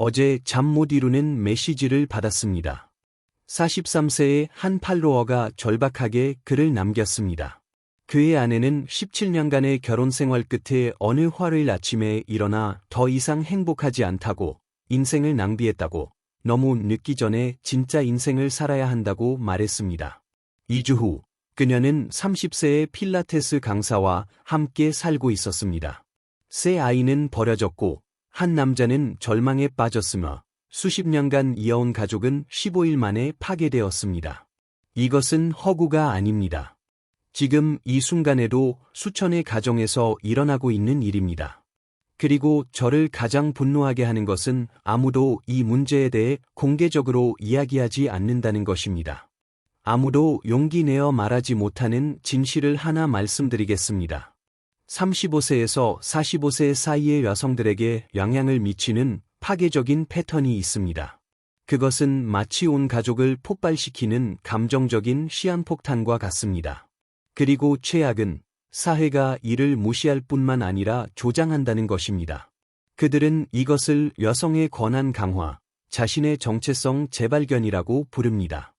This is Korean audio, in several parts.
어제 잠 못 이루는 메시지를 받았습니다. 43세의 한 팔로워가 절박하게 글을 남겼습니다. 그의 아내는 17년간의 결혼 생활 끝에 어느 화요일 아침에 일어나 더 이상 행복하지 않다고, 인생을 낭비했다고, 너무 늦기 전에 진짜 인생을 살아야 한다고 말했습니다. 2주 후, 그녀는 30세의 필라테스 강사와 함께 살고 있었습니다. 새 아이는 버려졌고, 한 남자는 절망에 빠졌으며, 수십 년간 이어온 가족은 15일 만에 파괴되었습니다. 이것은 허구가 아닙니다. 지금 이 순간에도 수천의 가정에서 일어나고 있는 일입니다. 그리고 저를 가장 분노하게 하는 것은 아무도 이 문제에 대해 공개적으로 이야기하지 않는다는 것입니다. 아무도 용기 내어 말하지 못하는 진실을 하나 말씀드리겠습니다. 35세에서 45세 사이의 여성들에게 영향을 미치는 파괴적인 패턴이 있습니다. 그것은 마치 온 가족을 폭발시키는 감정적인 시한폭탄과 같습니다. 그리고 최악은 사회가 이를 무시할 뿐만 아니라 조장한다는 것입니다. 그들은 이것을 여성의 권한 강화, 자신의 정체성 재발견이라고 부릅니다.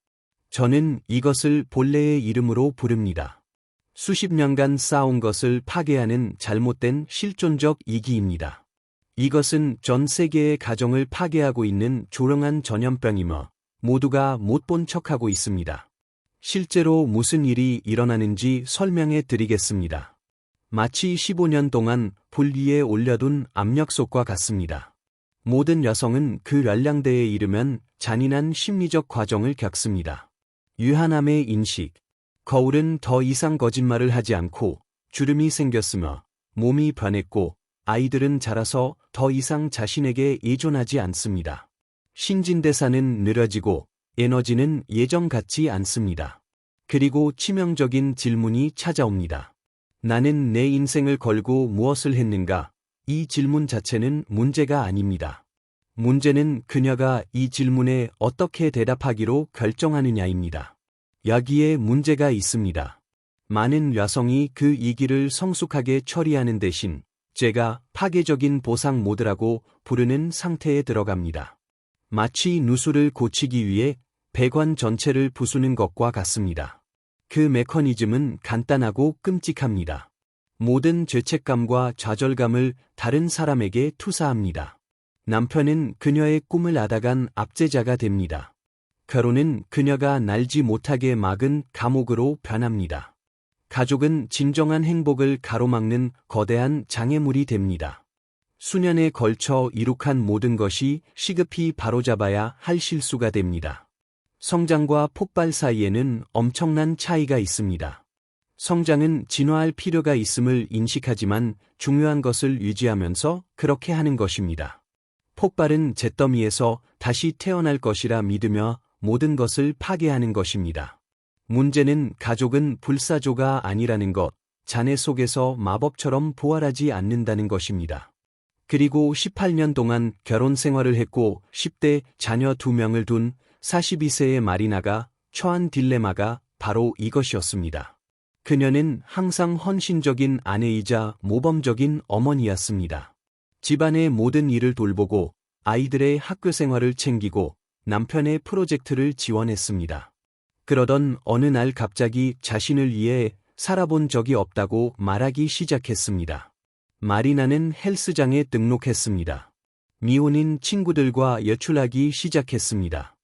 저는 이것을 본래의 이름으로 부릅니다. 수십 년간 쌓아온 것을 파괴하는 잘못된 실존적 이기입니다. 이것은 전 세계의 가정을 파괴하고 있는 조롱한 전염병이며 모두가 못 본 척하고 있습니다. 실제로 무슨 일이 일어나는지 설명해 드리겠습니다. 마치 15년 동안 불 위에 올려둔 압력솥과 같습니다. 모든 여성은 그 연령대에 이르면 잔인한 심리적 과정을 겪습니다. 유한함의 인식. 거울은 더 이상 거짓말을 하지 않고 주름이 생겼으며 몸이 변했고 아이들은 자라서 더 이상 자신에게 의존하지 않습니다. 신진대사는 느려지고 에너지는 예전 같지 않습니다. 그리고 치명적인 질문이 찾아옵니다. 나는 내 인생을 걸고 무엇을 했는가? 이 질문 자체는 문제가 아닙니다. 문제는 그녀가 이 질문에 어떻게 대답하기로 결정하느냐입니다. 여기에 문제가 있습니다. 많은 여성이 그 이기를 성숙하게 처리하는 대신 제가 파괴적인 보상 모드라고 부르는 상태에 들어갑니다. 마치 누수를 고치기 위해 배관 전체를 부수는 것과 같습니다. 그 메커니즘은 간단하고 끔찍합니다. 모든 죄책감과 좌절감을 다른 사람에게 투사합니다. 남편은 그녀의 꿈을 앗아간 압제자가 됩니다. 결혼은 그녀가 날지 못하게 막은 감옥으로 변합니다. 가족은 진정한 행복을 가로막는 거대한 장애물이 됩니다. 수년에 걸쳐 이룩한 모든 것이 시급히 바로잡아야 할 실수가 됩니다. 성장과 폭발 사이에는 엄청난 차이가 있습니다. 성장은 진화할 필요가 있음을 인식하지만 중요한 것을 유지하면서 그렇게 하는 것입니다. 폭발은 잿더미에서 다시 태어날 것이라 믿으며 모든 것을 파괴하는 것입니다. 문제는 가족은 불사조가 아니라는 것, 자네 속에서 마법처럼 부활하지 않는다는 것입니다. 그리고 18년 동안 결혼 생활을 했고 10대 자녀 2명을 둔 42세의 마리나가 처한 딜레마가 바로 이것이었습니다. 그녀는 항상 헌신적인 아내이자 모범적인 어머니였습니다. 집안의 모든 일을 돌보고 아이들의 학교 생활을 챙기고 남편의 프로젝트를 지원했습니다. 그러던 어느 날 갑자기 자신을 위해 살아본 적이 없다고 말하기 시작했습니다. 마리나는 헬스장에 등록했습니다. 미혼인 친구들과 여출하기 시작했습니다.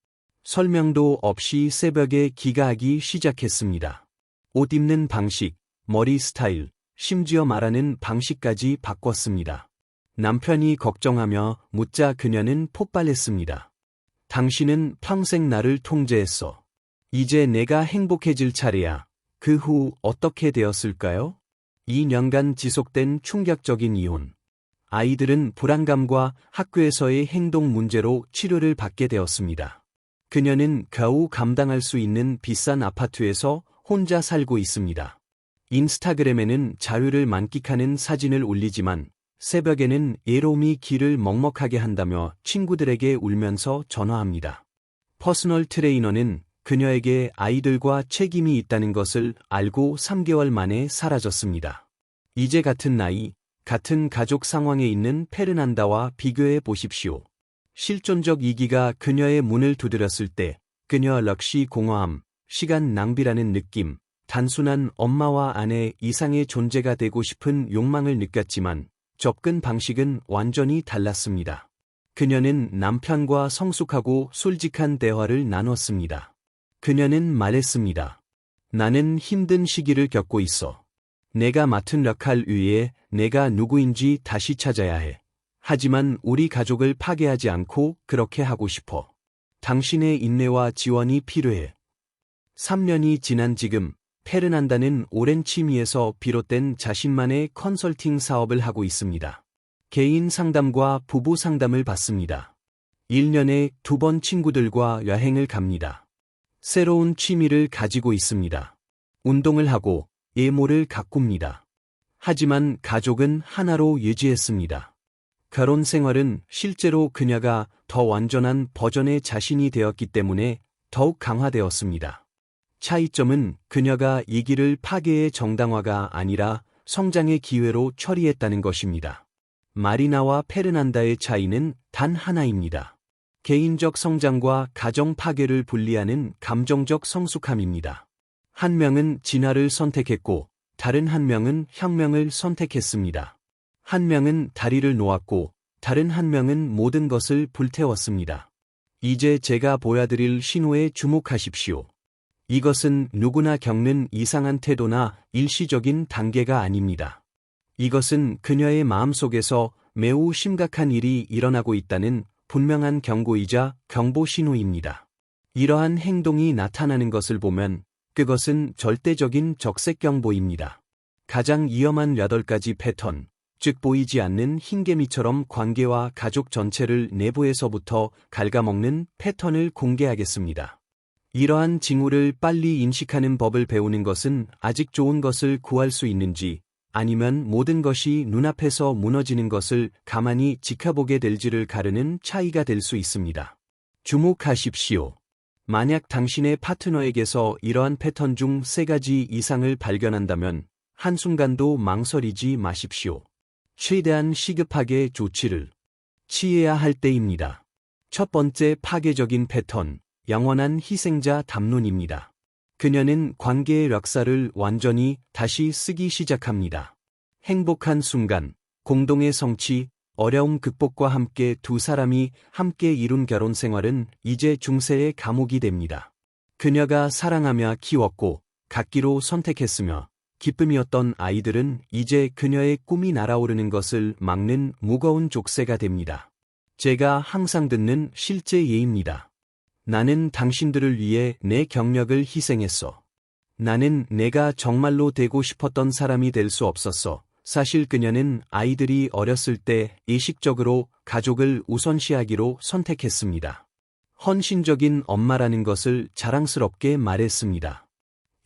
설명도 없이 새벽에 기가하기 시작했습니다. 옷 입는 방식, 머리 스타일, 심지어 말하는 방식까지 바꿨습니다. 남편이 걱정하며 묻자 그녀는 폭발했습니다. 당신은 평생 나를 통제했어. 이제 내가 행복해질 차례야. 그 후 어떻게 되었을까요? 2년간 지속된 충격적인 이혼. 아이들은 불안감과 학교에서의 행동 문제로 치료를 받게 되었습니다. 그녀는 겨우 감당할 수 있는 비싼 아파트에서 혼자 살고 있습니다. 인스타그램에는 자유를 만끽하는 사진을 올리지만 새벽에는 외로움이 귀를 먹먹하게 한다며 친구들에게 울면서 전화합니다. 퍼스널 트레이너는 그녀에게 아이들과 책임이 있다는 것을 알고 3개월 만에 사라졌습니다. 이제 같은 나이, 같은 가족 상황에 있는 페르난다와 비교해 보십시오. 실존적 이기가 그녀의 문을 두드렸을 때 그녀 역시 공허함, 시간 낭비라는 느낌, 단순한 엄마와 아내 이상의 존재가 되고 싶은 욕망을 느꼈지만 접근 방식은 완전히 달랐습니다. 그녀는 남편과 성숙하고 솔직한 대화를 나눴습니다. 그녀는 말했습니다. 나는 힘든 시기를 겪고 있어. 내가 맡은 역할 위에 내가 누구인지 다시 찾아야 해. 하지만 우리 가족을 파괴하지 않고 그렇게 하고 싶어. 당신의 인내와 지원이 필요해. 3년이 지난 지금 페르난다는 오랜 취미에서 비롯된 자신만의 컨설팅 사업을 하고 있습니다. 개인 상담과 부부 상담을 받습니다. 1년에 2번 친구들과 여행을 갑니다. 새로운 취미를 가지고 있습니다. 운동을 하고 예모를 가꿉니다. 하지만 가족은 하나로 유지했습니다. 결혼 생활은 실제로 그녀가 더 완전한 버전의 자신이 되었기 때문에 더욱 강화되었습니다. 차이점은 그녀가 이 길을 파괴의 정당화가 아니라 성장의 기회로 처리했다는 것입니다. 마리나와 페르난다의 차이는 단 하나입니다. 개인적 성장과 가정 파괴를 분리하는 감정적 성숙함입니다. 한 명은 진화를 선택했고 다른 한 명은 혁명을 선택했습니다. 한 명은 다리를 놓았고 다른 한 명은 모든 것을 불태웠습니다. 이제 제가 보여드릴 신호에 주목하십시오. 이것은 누구나 겪는 이상한 태도나 일시적인 단계가 아닙니다. 이것은 그녀의 마음속에서 매우 심각한 일이 일어나고 있다는 분명한 경고이자 경보 신호입니다. 이러한 행동이 나타나는 것을 보면 그것은 절대적인 적색 경보입니다. 가장 위험한 8가지 패턴, 즉 보이지 않는 흰개미처럼 관계와 가족 전체를 내부에서부터 갉아먹는 패턴을 공개하겠습니다. 이러한 징후를 빨리 인식하는 법을 배우는 것은 아직 좋은 것을 구할 수 있는지 아니면 모든 것이 눈앞에서 무너지는 것을 가만히 지켜보게 될지를 가르는 차이가 될 수 있습니다. 주목하십시오. 만약 당신의 파트너에게서 이러한 패턴 중 3가지 이상을 발견한다면 한순간도 망설이지 마십시오. 최대한 시급하게 조치를 취해야 할 때입니다. 첫 번째 파괴적인 패턴, 영원한 희생자 담론입니다. 그녀는 관계의 역사를 완전히 다시 쓰기 시작합니다. 행복한 순간, 공동의 성취, 어려움 극복과 함께 두 사람이 함께 이룬 결혼 생활은 이제 중세의 감옥이 됩니다. 그녀가 사랑하며 키웠고 갖기로 선택했으며 기쁨이었던 아이들은 이제 그녀의 꿈이 날아오르는 것을 막는 무거운 족쇄가 됩니다. 제가 항상 듣는 실제 예입니다. 나는 당신들을 위해 내 경력을 희생했어. 나는 내가 정말로 되고 싶었던 사람이 될 수 없었어. 사실 그녀는 아이들이 어렸을 때 의식적으로 가족을 우선시하기로 선택했습니다. 헌신적인 엄마라는 것을 자랑스럽게 말했습니다.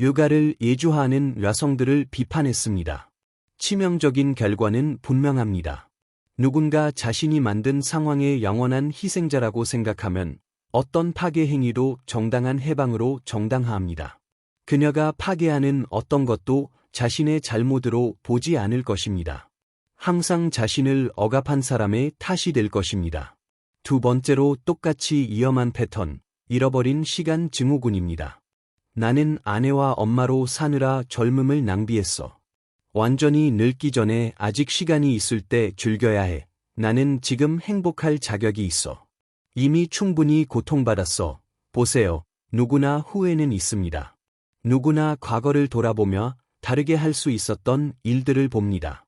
육아를 예주화하는 여성들을 비판했습니다. 치명적인 결과는 분명합니다. 누군가 자신이 만든 상황의 영원한 희생자라고 생각하면 어떤 파괴 행위도 정당한 해방으로 정당화합니다. 그녀가 파괴하는 어떤 것도 자신의 잘못으로 보지 않을 것입니다. 항상 자신을 억압한 사람의 탓이 될 것입니다. 두 번째로 똑같이 위험한 패턴, 잃어버린 시간 증후군입니다. 나는 아내와 엄마로 사느라 젊음을 낭비했어. 완전히 늙기 전에 아직 시간이 있을 때 즐겨야 해. 나는 지금 행복할 자격이 있어. 이미 충분히 고통받았어. 보세요. 누구나 후회는 있습니다. 누구나 과거를 돌아보며 다르게 할 수 있었던 일들을 봅니다.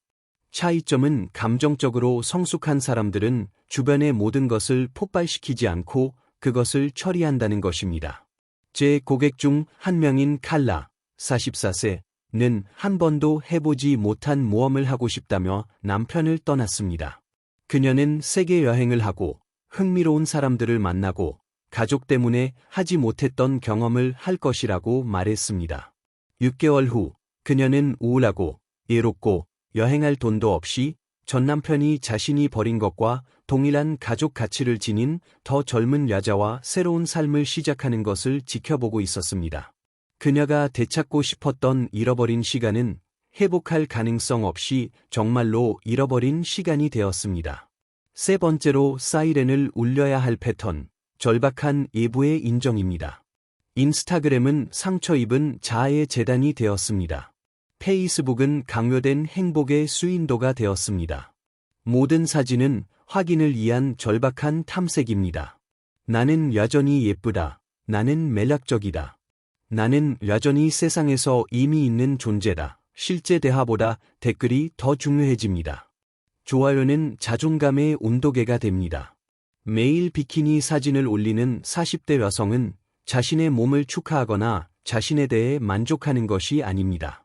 차이점은 감정적으로 성숙한 사람들은 주변의 모든 것을 폭발시키지 않고 그것을 처리한다는 것입니다. 제 고객 중 한 명인 칼라, 44세는 한 번도 해보지 못한 모험을 하고 싶다며 남편을 떠났습니다. 그녀는 세계 여행을 하고 흥미로운 사람들을 만나고 가족 때문에 하지 못했던 경험을 할 것이라고 말했습니다. 6개월 후 그녀는 우울하고 외롭고 여행할 돈도 없이 전 남편이 자신이 버린 것과 동일한 가족 가치를 지닌 더 젊은 여자와 새로운 삶을 시작하는 것을 지켜보고 있었습니다. 그녀가 되찾고 싶었던 잃어버린 시간은 회복할 가능성 없이 정말로 잃어버린 시간이 되었습니다. 세 번째로 사이렌을 울려야 할 패턴, 절박한 예부의 인정입니다. 인스타그램은 상처 입은 자아의 재단이 되었습니다. 페이스북은 강요된 행복의 수인도가 되었습니다. 모든 사진은 확인을 위한 절박한 탐색입니다. 나는 여전히 예쁘다. 나는 매력적이다. 나는 여전히 세상에서 의미 있는 존재다. 실제 대화보다 댓글이 더 중요해집니다. 좋아요는 자존감의 온도계가 됩니다. 매일 비키니 사진을 올리는 40대 여성은 자신의 몸을 축하하거나 자신에 대해 만족하는 것이 아닙니다.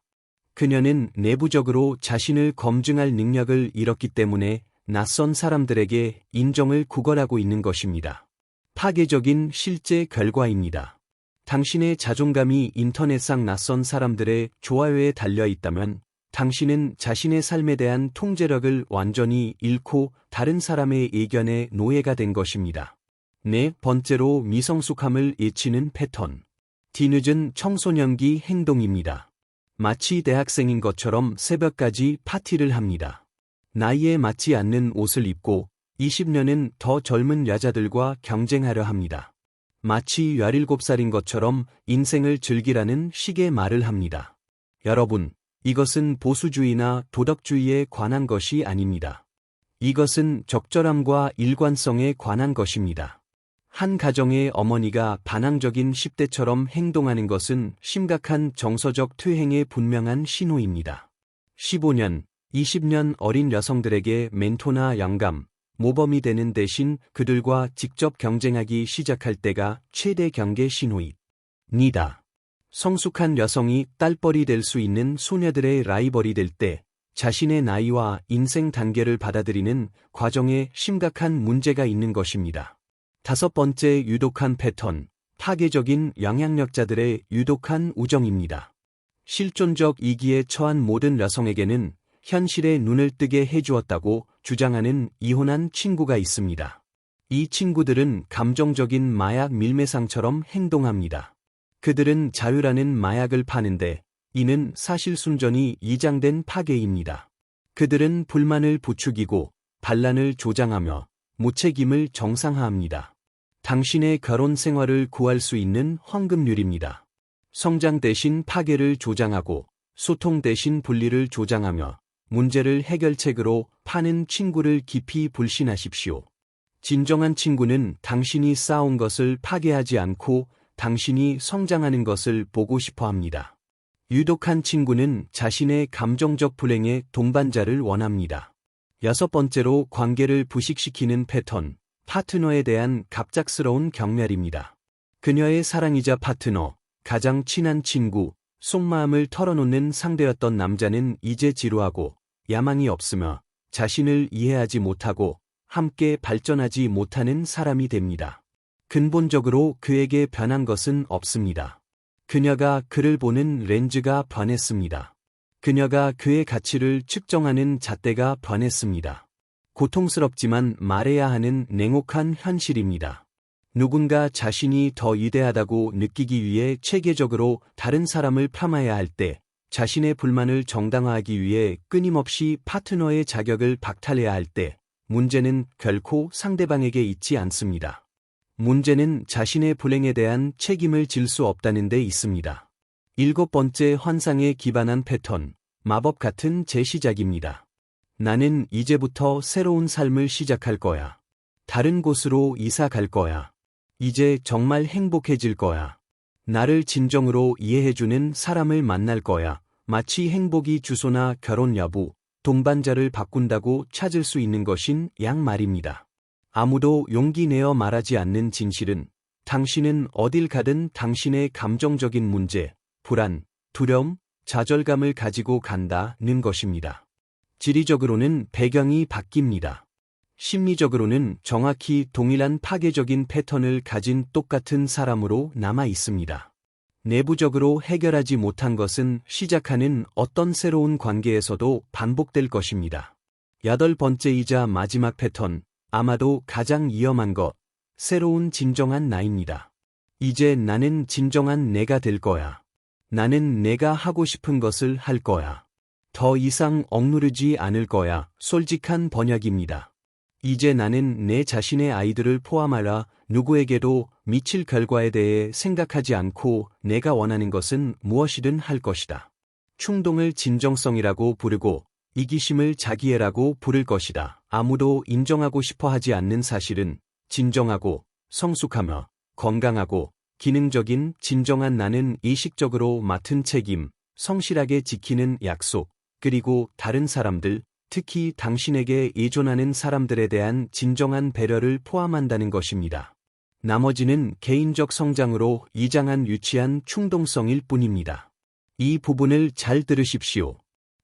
그녀는 내부적으로 자신을 검증할 능력을 잃었기 때문에 낯선 사람들에게 인정을 구걸하고 있는 것입니다. 파괴적인 실제 결과입니다. 당신의 자존감이 인터넷상 낯선 사람들의 좋아요에 달려 있다면 당신은 자신의 삶에 대한 통제력을 완전히 잃고 다른 사람의 의견에 노예가 된 것입니다. 네 번째로 미성숙함을 예치는 패턴. 뒤늦은 청소년기 행동입니다. 마치 대학생인 것처럼 새벽까지 파티를 합니다. 나이에 맞지 않는 옷을 입고 20년은 더 젊은 여자들과 경쟁하려 합니다. 마치 17살인 것처럼 인생을 즐기라는 식의 말을 합니다. 여러분, 이것은 보수주의나 도덕주의에 관한 것이 아닙니다. 이것은 적절함과 일관성에 관한 것입니다. 한 가정의 어머니가 반항적인 10대처럼 행동하는 것은 심각한 정서적 퇴행의 분명한 신호입니다. 15년, 20년 어린 여성들에게 멘토나 영감, 모범이 되는 대신 그들과 직접 경쟁하기 시작할 때가 최대 경계 신호입니다. 성숙한 여성이 딸뻘이 될 수 있는 소녀들의 라이벌이 될 때 자신의 나이와 인생 단계를 받아들이는 과정에 심각한 문제가 있는 것입니다. 다섯 번째 유독한 패턴, 파괴적인 영향력자들의 유독한 우정입니다. 실존적 위기에 처한 모든 여성에게는 현실에 눈을 뜨게 해주었다고 주장하는 이혼한 친구가 있습니다. 이 친구들은 감정적인 마약 밀매상처럼 행동합니다. 그들은 자유라는 마약을 파는데 이는 사실 순전히 이장된 파괴입니다. 그들은 불만을 부추기고 반란을 조장하며 무책임을 정상화합니다. 당신의 결혼 생활을 구할 수 있는 황금률입니다. 성장 대신 파괴를 조장하고 소통 대신 분리를 조장하며 문제를 해결책으로 파는 친구를 깊이 불신하십시오. 진정한 친구는 당신이 쌓아온 것을 파괴하지 않고 당신이 성장하는 것을 보고 싶어 합니다. 유독한 친구는 자신의 감정적 불행의 동반자를 원합니다. 여섯 번째로 관계를 부식시키는 패턴, 파트너에 대한 갑작스러운 경멸입니다. 그녀의 사랑이자 파트너, 가장 친한 친구, 속마음을 털어놓는 상대였던 남자는 이제 지루하고 야망이 없으며 자신을 이해하지 못하고 함께 발전하지 못하는 사람이 됩니다. 근본적으로 그에게 변한 것은 없습니다. 그녀가 그를 보는 렌즈가 변했습니다. 그녀가 그의 가치를 측정하는 잣대가 변했습니다. 고통스럽지만 말해야 하는 냉혹한 현실입니다. 누군가 자신이 더 위대하다고 느끼기 위해 체계적으로 다른 사람을 폄하해야 할 때, 자신의 불만을 정당화하기 위해 끊임없이 파트너의 자격을 박탈해야 할 때, 문제는 결코 상대방에게 있지 않습니다. 문제는 자신의 불행에 대한 책임을 질 수 없다는 데 있습니다. 일곱 번째 환상에 기반한 패턴, 마법 같은 재시작입니다. 나는 이제부터 새로운 삶을 시작할 거야. 다른 곳으로 이사 갈 거야. 이제 정말 행복해질 거야. 나를 진정으로 이해해주는 사람을 만날 거야. 마치 행복이 주소나 결혼 여부, 동반자를 바꾼다고 찾을 수 있는 것인 양 말입니다. 아무도 용기 내어 말하지 않는 진실은 당신은 어딜 가든 당신의 감정적인 문제, 불안, 두려움, 좌절감을 가지고 간다는 것입니다. 지리적으로는 배경이 바뀝니다. 심리적으로는 정확히 동일한 파괴적인 패턴을 가진 똑같은 사람으로 남아 있습니다. 내부적으로 해결하지 못한 것은 시작하는 어떤 새로운 관계에서도 반복될 것입니다. 여덟 번째이자 마지막 패턴, 아마도 가장 위험한 것, 새로운 진정한 나입니다. 이제 나는 진정한 내가 될 거야. 나는 내가 하고 싶은 것을 할 거야. 더 이상 억누르지 않을 거야. 솔직한 번역입니다. 이제 나는 내 자신의 아이들을 포함하여 누구에게도 미칠 결과에 대해 생각하지 않고 내가 원하는 것은 무엇이든 할 것이다. 충동을 진정성이라고 부르고 이기심을 자기애라고 부를 것이다. 아무도 인정하고 싶어 하지 않는 사실은 진정하고 성숙하며 건강하고 기능적인 진정한 나는 의식적으로 맡은 책임, 성실하게 지키는 약속, 그리고 다른 사람들, 특히 당신에게 의존하는 사람들에 대한 진정한 배려를 포함한다는 것입니다. 나머지는 개인적 성장으로 이장한 유치한 충동성일 뿐입니다. 이 부분을 잘 들으십시오.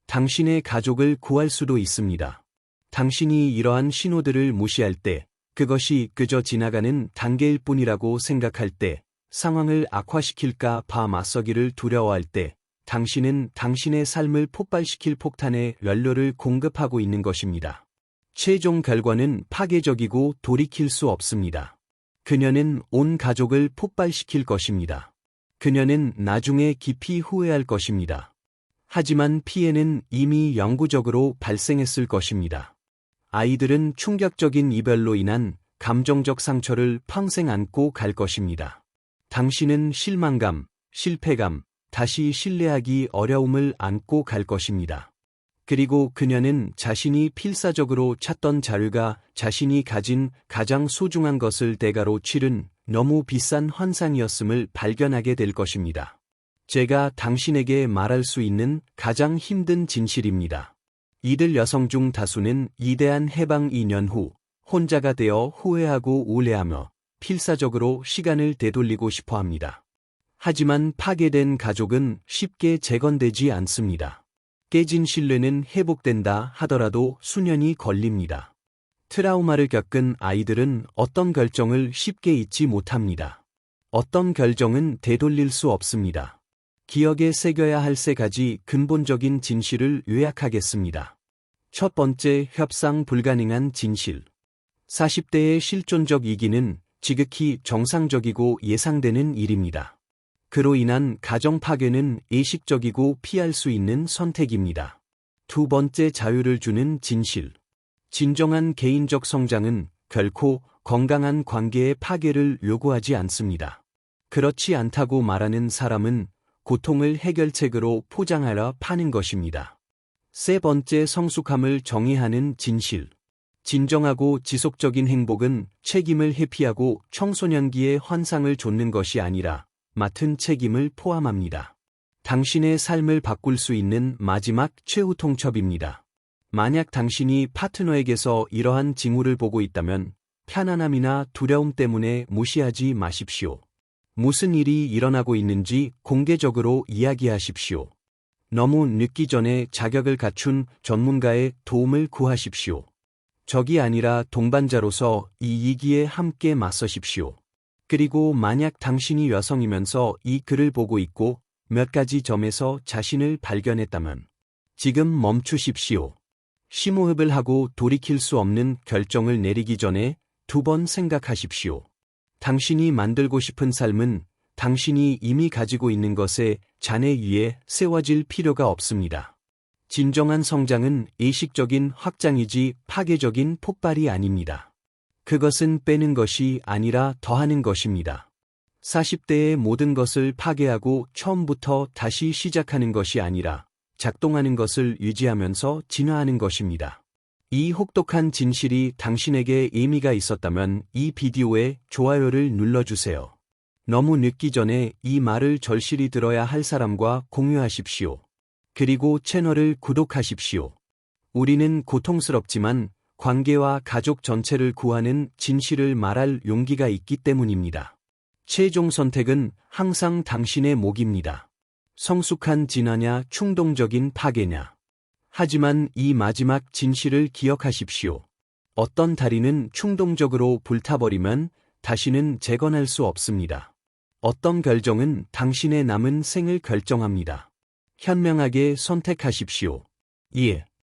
당신의 가족을 구할 수도 있습니다. 당신이 이러한 신호들을 무시할 때, 그것이 그저 지나가는 단계일 뿐이라고 생각할 때, 상황을 악화시킬까 봐 맞서기를 두려워할 때, 당신은 당신의 삶을 폭발시킬 폭탄의 연료를 공급하고 있는 것입니다. 최종 결과는 파괴적이고 돌이킬 수 없습니다. 그녀는 온 가족을 폭발시킬 것입니다. 그녀는 나중에 깊이 후회할 것입니다. 하지만 피해는 이미 영구적으로 발생했을 것입니다. 아이들은 충격적인 이별로 인한 감정적 상처를 평생 안고 갈 것입니다. 당신은 실망감, 실패감, 다시 신뢰하기 어려움을 안고 갈 것입니다. 그리고 그녀는 자신이 필사적으로 찾던 자료가 자신이 가진 가장 소중한 것을 대가로 치른 너무 비싼 환상이었음을 발견하게 될 것입니다. 제가 당신에게 말할 수 있는 가장 힘든 진실입니다. 이들 여성 중 다수는 위대한 해방 2년 후 혼자가 되어 후회하고 우울해하며 필사적으로 시간을 되돌리고 싶어 합니다. 하지만 파괴된 가족은 쉽게 재건되지 않습니다. 깨진 신뢰는 회복된다 하더라도 수년이 걸립니다. 트라우마를 겪은 아이들은 어떤 결정을 쉽게 잊지 못합니다. 어떤 결정은 되돌릴 수 없습니다. 기억에 새겨야 할 세 가지 근본적인 진실을 요약하겠습니다. 첫 번째, 협상 불가능한 진실. 40대의 실존적 위기는 지극히 정상적이고 예상되는 일입니다. 그로 인한 가정 파괴는 의식적이고 피할 수 있는 선택입니다. 두 번째, 자유를 주는 진실. 진정한 개인적 성장은 결코 건강한 관계의 파괴를 요구하지 않습니다. 그렇지 않다고 말하는 사람은 고통을 해결책으로 포장하려 파는 것입니다. 세 번째, 성숙함을 정의하는 진실. 진정하고 지속적인 행복은 책임을 회피하고 청소년기의 환상을 좇는 것이 아니라 맡은 책임을 포함합니다. 당신의 삶을 바꿀 수 있는 마지막 최후 통첩입니다. 만약 당신이 파트너에게서 이러한 징후를 보고 있다면 편안함이나 두려움 때문에 무시하지 마십시오. 무슨 일이 일어나고 있는지 공개적으로 이야기하십시오. 너무 늦기 전에 자격을 갖춘 전문가의 도움을 구하십시오. 적이 아니라 동반자로서 이 위기에 함께 맞서십시오. 그리고 만약 당신이 여성이면서 이 글을 보고 있고 몇 가지 점에서 자신을 발견했다면 지금 멈추십시오. 심호흡을 하고 돌이킬 수 없는 결정을 내리기 전에 2번 생각하십시오. 당신이 만들고 싶은 삶은 당신이 이미 가지고 있는 것에 잔해 위에 세워질 필요가 없습니다. 진정한 성장은 의식적인 확장이지 파괴적인 폭발이 아닙니다. 그것은 빼는 것이 아니라 더하는 것입니다. 40대의 모든 것을 파괴하고 처음부터 다시 시작하는 것이 아니라 작동하는 것을 유지하면서 진화하는 것입니다. 이 혹독한 진실이 당신에게 의미가 있었다면 이 비디오에 좋아요를 눌러주세요. 너무 늦기 전에 이 말을 절실히 들어야 할 사람과 공유하십시오. 그리고 채널을 구독하십시오. 우리는 고통스럽지만 관계와 가족 전체를 구하는 진실을 말할 용기가 있기 때문입니다. 최종 선택은 항상 당신의 몫입니다. 성숙한 진화냐 충동적인 파괴냐. 하지만 이 마지막 진실을 기억하십시오. 어떤 다리는 충동적으로 불타버리면 다시는 재건할 수 없습니다. 어떤 결정은 당신의 남은 생을 결정합니다. 현명하게 선택하십시오. 2.